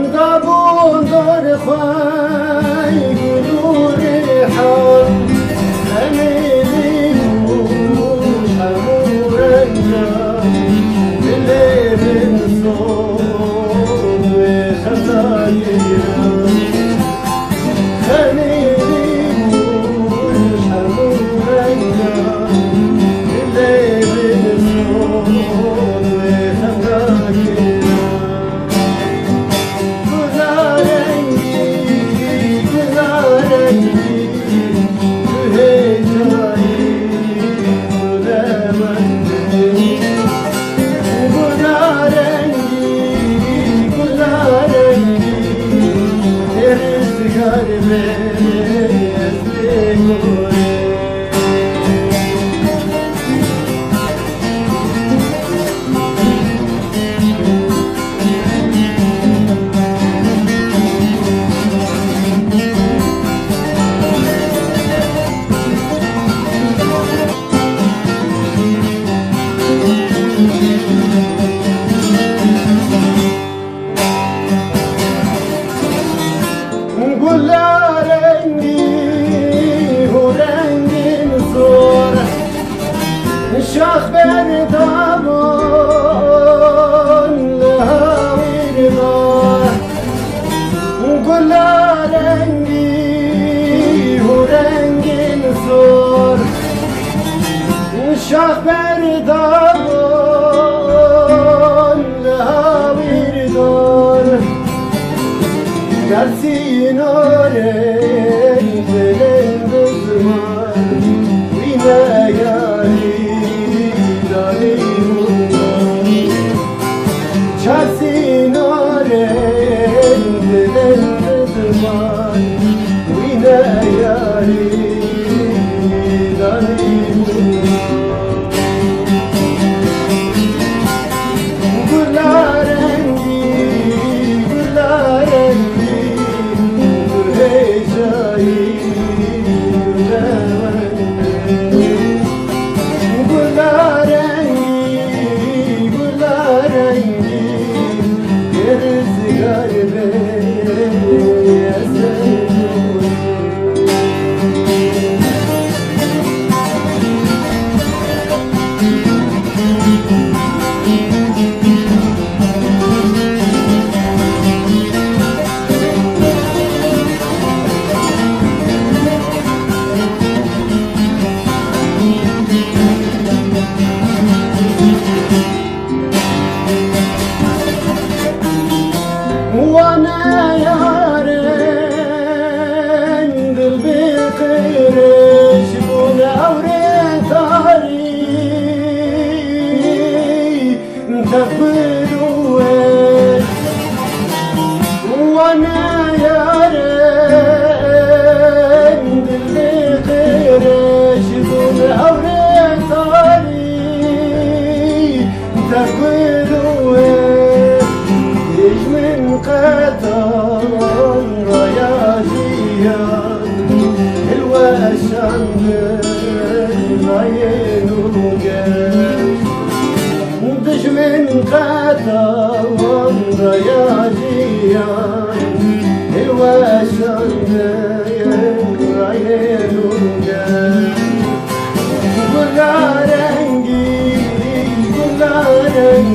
قابون دور خواهی گلو ریحان خمیلی موش همو رنجان دلی من صوم خطاییان خمیلی موش همو رنجان دلی من صوم خطاییان شاخ بين طابون لهاوي رضاه وكل رنقي ورنقي نصور شاخ بين طابون لهاوي رضاه درسي نوري دلين بزمان وينا يالي وانا يارين قلبي قريش بونا وريتاري تقبلوه وانا يارين قلبي قريش بونا وريتاري تقبلوه قطر رياجيان الوشان العين وقاش دش من قطر رياجيان الوشان العين وقاش كل رنقي كل رنقي